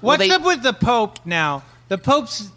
What's up with the Pope now? The Pope's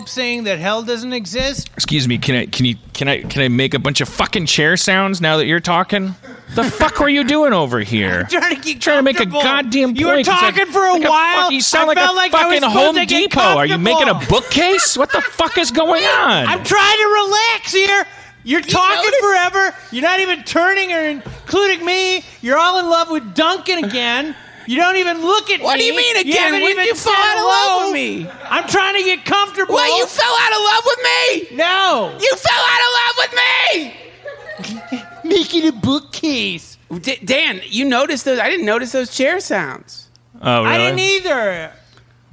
saying that hell doesn't exist? Excuse me, can I make a bunch of fucking chair sounds now that you're talking? The fuck were you doing over here? I'm trying to make a goddamn point. You were talking for a while. You sound like a fucking Home Depot. Are you making a bookcase? What the fuck is going on? I'm trying to relax here. You're talking forever. You're not even turning or including me. You're all in love with Duncan again. You don't even look at me. What do you mean again? When did you fall out of love with me? I'm trying to get comfortable. What, you fell out of love with me? No. You fell out of love with me! Making a bookcase. Dan, you noticed those? I didn't notice those chair sounds. Oh, really? I didn't either.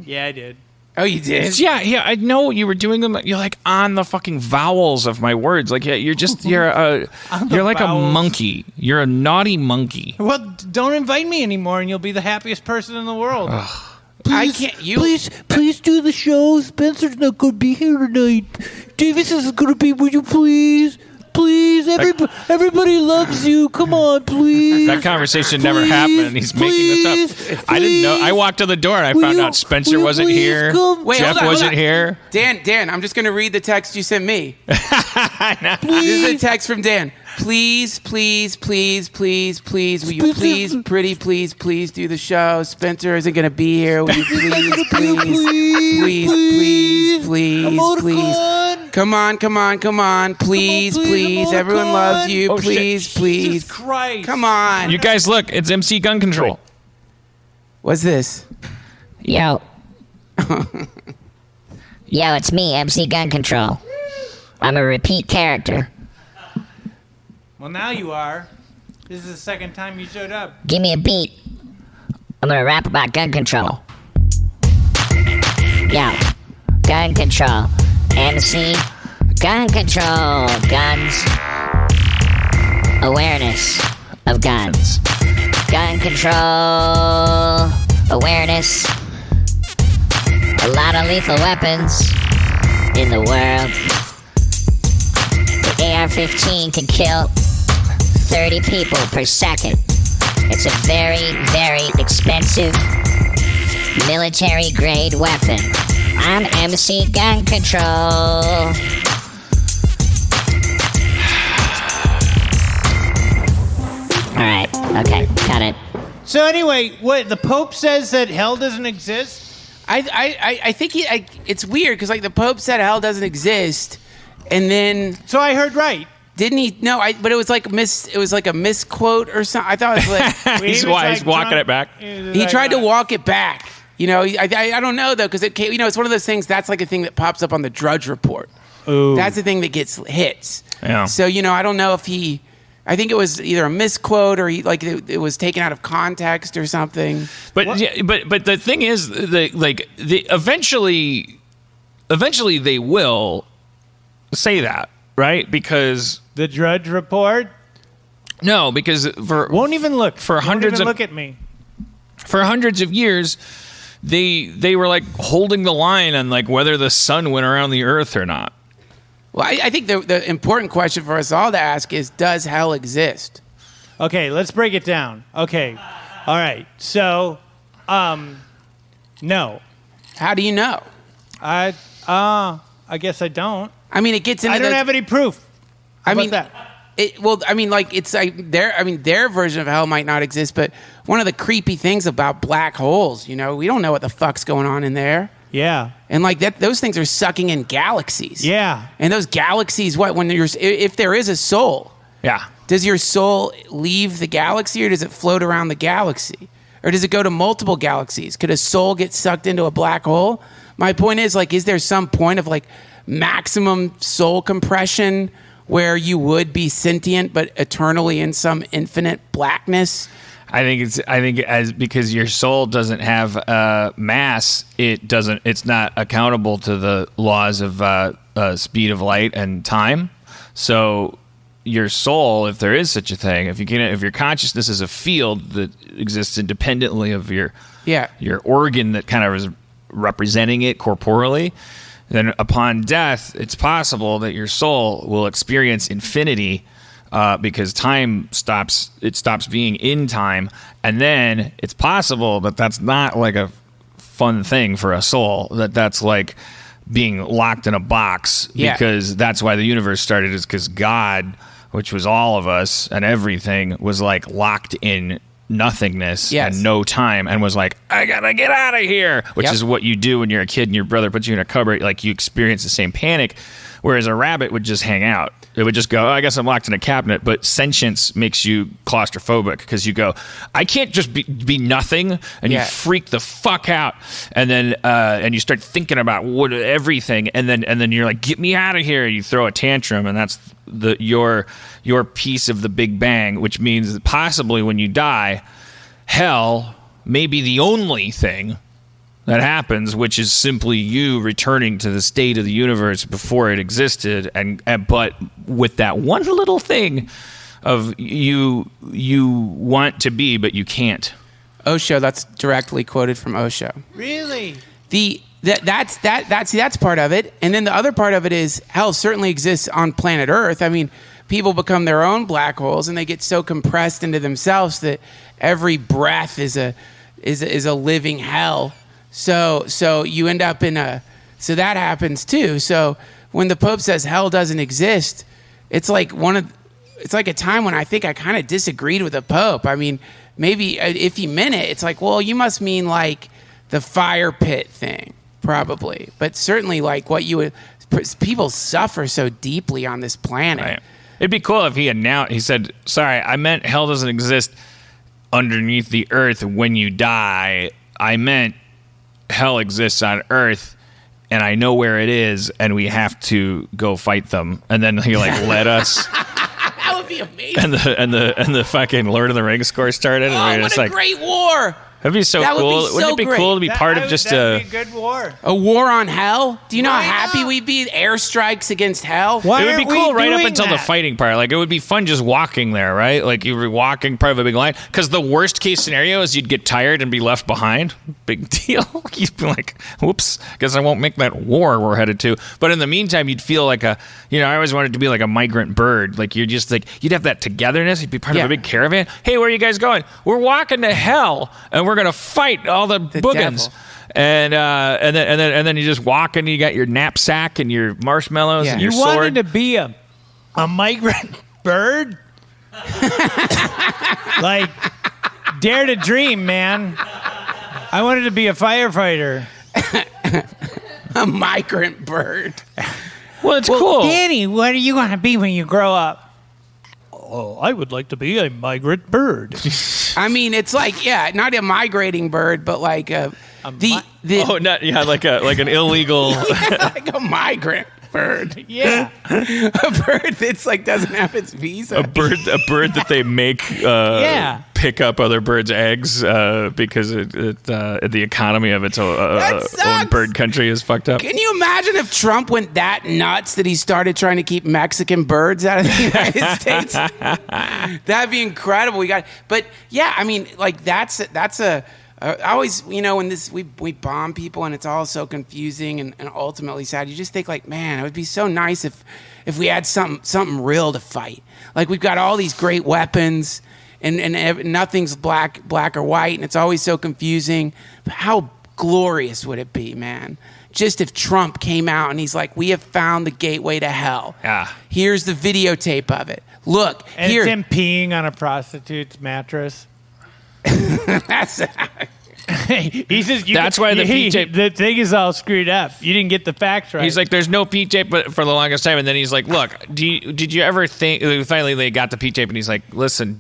Yeah, I did. Oh, you did? Yeah, I know you were doing them. You're like on the fucking vowels of my words. Like, yeah, you're like a monkey. You're a naughty monkey. Well, don't invite me anymore, and you'll be the happiest person in the world. Please, I can't. Please do the show. Spencer's not going to be here tonight. Davis is going to be. Would you please? Please, everybody loves you. Come on, please. That conversation never happened. He's making this up. I didn't know. I walked to the door and I found out Spencer wasn't here. Wait, Jeff wasn't here. Dan, I'm just going to read the text you sent me. Please. This is a text from Dan. Please, will you please do the show? Spencer isn't going to be here. Will you please? Come on. Please. Everyone loves you. Oh, please. Jesus Christ. Come on. You guys, look, it's MC Gun Control. What's this? Yo, it's me, MC Gun Control. I'm a repeat character. Well, now you are. This is the second time you showed up. Give me a beat. I'm gonna rap about gun control. Yo, gun control. MC, gun control. Guns. Awareness of guns. Gun control. Awareness. A lot of lethal weapons in the world. The AR-15 can kill 30 people per second. It's a very, very expensive military-grade weapon. I'm MC Gun Control. Alright, okay, got it. So anyway, what the Pope says that hell doesn't exist? I think it's weird because like the Pope said hell doesn't exist, and then So I heard right. didn't he? No, but it was like a misquote or something. I thought it was like He's walking it back. he tried to walk it back. You know, I don't know though because it's one of those things that's like a thing that pops up on the Drudge Report. Ooh. That's the thing that gets hits. Yeah. So I don't know if he. I think it was either a misquote or it was taken out of context or something. But but the thing is, eventually they will say that, right? Because The Drudge Report because won't even look for won't hundreds even of look at me. For hundreds of years, they were like holding the line on like whether the sun went around the earth or not. Well, I think the important question for us all to ask is, does hell exist? Okay, let's break it down. Okay. All right. So, no. How do you know? I guess I don't. I mean, it gets into I don't have any proof. How about that? Their version of hell might not exist, but one of the creepy things about black holes, we don't know what the fuck's going on in there. Yeah. And like that, those things are sucking in galaxies. Yeah. And those galaxies, if there is a soul, Yeah. does your soul leave the galaxy or does it float around the galaxy? Or does it go to multiple galaxies? Could a soul get sucked into a black hole? My point is, is there some point of maximum soul compression where you would be sentient but eternally in some infinite blackness? I think because your soul doesn't have mass, it's not accountable to the laws of speed of light and time. So your soul, if there is such a thing, if your consciousness is a field that exists independently of your organ that kind of is representing it corporally, then upon death, it's possible that your soul will experience infinity. Because time stops being in time, and then it's possible that that's not like a fun thing for a soul. That's like being locked in a box because that's why the universe started, is because God, which was all of us and everything, was like locked in nothingness and no time, and was like, I gotta get out of here, which is what you do when you're a kid and your brother puts you in a cupboard. Like, you experience the same panic, whereas a rabbit would just hang out. It would just go, I guess I'm locked in a cabinet. But sentience makes you claustrophobic, because you go, I can't just be nothing, and you freak the fuck out, and then and you start thinking about everything, and then you're like, get me out of here. You throw a tantrum, and that's your piece of the Big Bang, which means that possibly when you die, hell may be the only thing that happens, which is simply you returning to the state of the universe before it existed, and but with that one little thing of you want to be, but you can't. Osho, that's directly quoted from Osho. Really? That's part of it, and then the other part of it is hell certainly exists on planet Earth. I mean, people become their own black holes, and they get so compressed into themselves that every breath is a living hell. So you end up so that happens too. So when the Pope says hell doesn't exist, it's like a time when I think I kind of disagreed with the Pope. I mean, maybe if he meant it, it's like, well, you must mean like the fire pit thing, probably. But certainly like people suffer so deeply on this planet. Right. It'd be cool if he said, sorry, I meant hell doesn't exist underneath the earth when you die. I meant hell exists on Earth, and I know where it is, and we have to go fight them. And then he let us. That would be amazing. And the fucking Lord of the Rings score started. Oh, and what a great war! That'd be so that cool. Would be so Wouldn't it be great. cool to be part of just that'd be a good war? A war on hell? Do you know how happy we'd be? Airstrikes against hell? Why it would be cool right up until that? the fighting part. Like, it would be fun just walking there, right? Like, you were walking part of a big line. Because the worst case scenario is you'd get tired and be left behind. Big deal. You'd be like, whoops, guess I won't make that war we're headed to. But in the meantime, you'd feel like I always wanted to be like a migrant bird. Like, you're just like, you'd have that togetherness. You'd be part of a big caravan. Hey, where are you guys going? We're walking to hell, and we're going to fight all the boogans. And then you just walk, and you got your knapsack and your marshmallows and your sword. You wanted to be a migrant bird? Like, dare to dream, man. I wanted to be a firefighter. A migrant bird. Well, it's cool. Danny, what are you going to be when you grow up? Oh, I would like to be a migrant bird. I mean, it's like, not a migrating bird, but like like an illegal, like a migrant bird. Yeah, a bird that's like doesn't have its visa. a bird that they make pick up other birds' eggs because the economy of its own bird country is fucked up. Can you imagine if Trump went that nuts that he started trying to keep Mexican birds out of the United States? That'd be incredible. But yeah, I mean, like that's a. I always, when we bomb people and it's all so confusing and ultimately sad, you just think like, man, it would be so nice if we had something real to fight. Like, we've got all these great weapons and nothing's black or white, and it's always so confusing. But how glorious would it be, man? Just if Trump came out and he's like, we have found the gateway to hell. Yeah. Here's the videotape of it. Look, and here. it's him peeing on a prostitute's mattress. That's he says that's why the P tape. The thing is all screwed up. You didn't get the facts right. He's like, there's no P tape, but for the longest time, and then he's like, look, did you ever think? Finally, they got the P tape, and he's like, listen,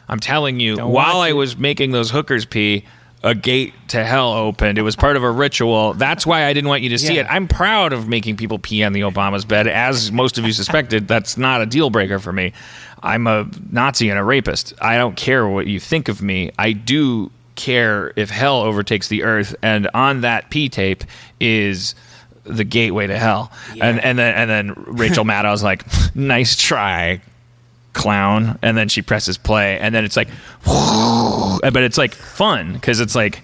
I'm telling you, while I was making those hookers pee, a gate to hell opened. It was part of a ritual. That's why I didn't want you to see it. I'm proud of making people pee on the Obama's bed. As most of you suspected, that's not a deal breaker for me. I'm a Nazi and a rapist. I don't care what you think of me. I do care if hell overtakes the earth, and on that P tape is the gateway to hell. Yeah. And then Rachel Maddow's like, nice try, clown. And then she presses play, and then it's like, but it's like fun because it's like,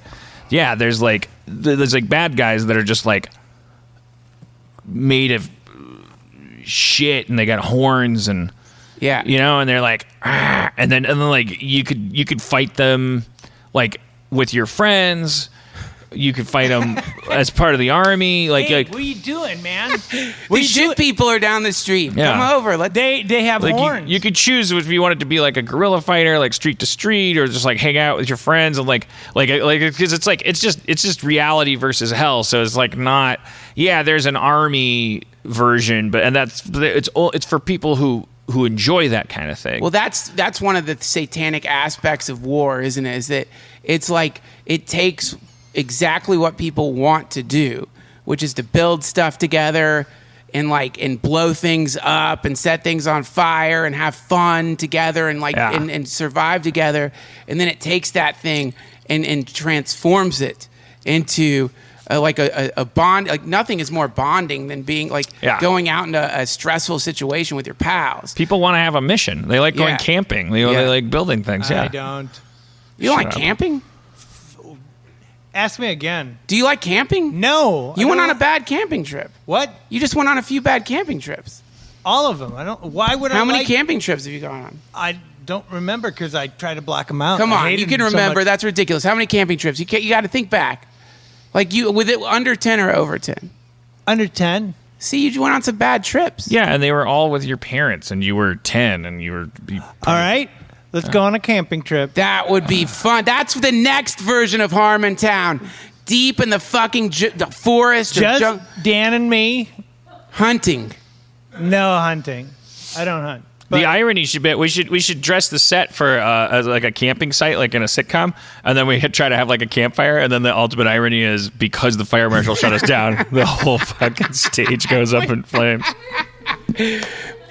yeah, there's like bad guys that are just like made of shit, and they got horns and and they're like, and then like you could fight them like with your friends, You could fight them as part of the army. What are you doing, man? The shit people are down the street. Yeah. Come over. They have horns. You could choose if you wanted to be like a guerrilla fighter, like street to street, or just like hang out with your friends and like because it's just reality versus hell. So it's like not there's an army version, but it's for people who enjoy that kind of thing. Well, that's one of the satanic aspects of war, isn't it? Is that it's like it takes exactly what people want to do, which is to build stuff together and blow things up and set things on fire and have fun together and survive together. And then it takes that thing and transforms it into a bond. Like nothing is more bonding than being going out into a stressful situation with your pals. People want to have a mission. They like going camping. They like building things. I don't. You don't like camping? Ask me again. Do you like camping? No. You went on a bad camping trip. What? You just went on a few bad camping trips. All of them. I don't. Why would I? How many camping trips have you gone on? I don't remember because I try to block them out. Come on, you can remember. That's ridiculous. How many camping trips? You got to think back. Like with it under 10 or over 10? Under 10. See, you went on some bad trips. Yeah, and they were all with your parents, and you were 10, and you were. All right. Let's go on a camping trip. That would be fun. That's the next version of Harmontown. Deep in the fucking the forest. Just Dan and me. Hunting. No hunting. I don't hunt. But the irony should be we should dress the set for as like a camping site, like in a sitcom, and then we try to have like a campfire, and then the ultimate irony is because the fire marshal shut us down, the whole fucking stage goes up in flames.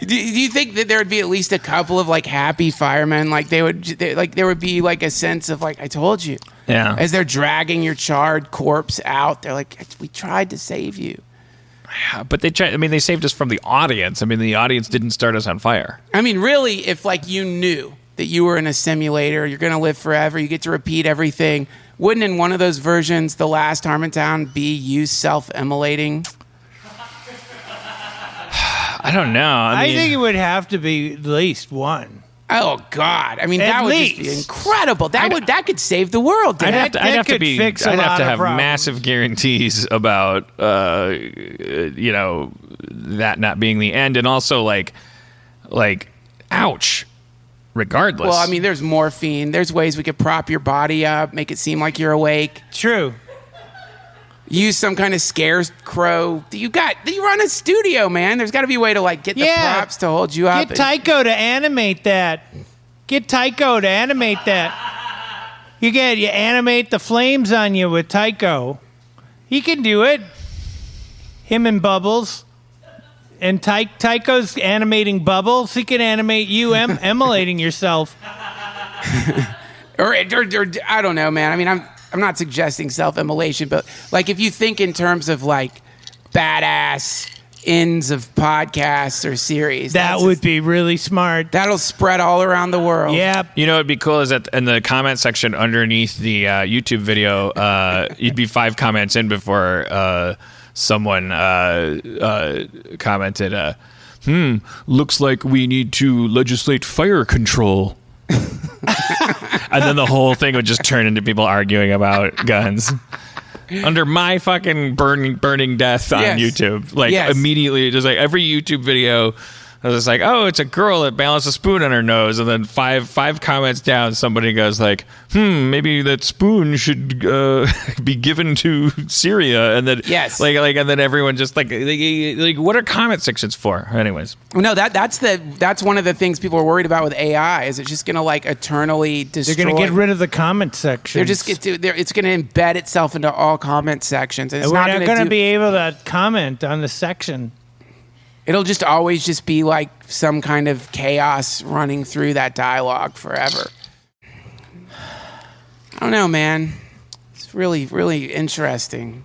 Do you think that there would be at least a couple of like happy firemen? Like there would be like a sense of like, I told you. Yeah. As they're dragging your charred corpse out, they're like, we tried to save you. Yeah, but they saved us from the audience. I mean, the audience didn't start us on fire. I mean, really, if like you knew that you were in a simulator, you're going to live forever, you get to repeat everything, wouldn't in one of those versions, the last Harmontown, be you self-immolating? I don't know. I think it would have to be at least one. Oh God! I mean, At that would least. just be incredible. That could save the world. Dan. I'd have to fix a I'd have lot to of have problems. massive guarantees about that not being the end, and also like ouch. Regardless. Well, I mean, there's morphine. There's ways we could prop your body up, make it seem like you're awake. True. Use some kind of scarecrow. You run a studio, man. There's got to be a way to like get the props to hold you up. Get Tycho to animate that. You animate the flames on you with Tycho. He can do it. Him and Bubbles. And Tycho's animating Bubbles. He can animate you emulating yourself. or I don't know, man. I mean, I'm not suggesting self-immolation, but like if you think in terms of like badass ends of podcasts or series, That would be really smart. that'll spread all around the world. Yeah. You know, it'd be cool is that in the comment section underneath the YouTube video, you'd be 5 comments in before someone commented, looks like we need to legislate fire control. And then the whole thing would just turn into people arguing about guns. Under my fucking burning death on YouTube. Like immediately, just like every YouTube video, I was just like, oh, it's a girl that balanced a spoon on her nose, and then five comments down, somebody goes like, maybe that spoon should be given to Syria, and then like, and then everyone just like, what are comment sections for? Anyways, no, that's one of the things people are worried about with AI. Is it's just gonna like eternally destroy? They're going to get rid of the comment section. It's going to embed itself into all comment sections, and it's We're not not going to be able to comment on the section. It'll just always just be like some kind of chaos running through that dialogue forever. I don't know, man. It's really, really interesting.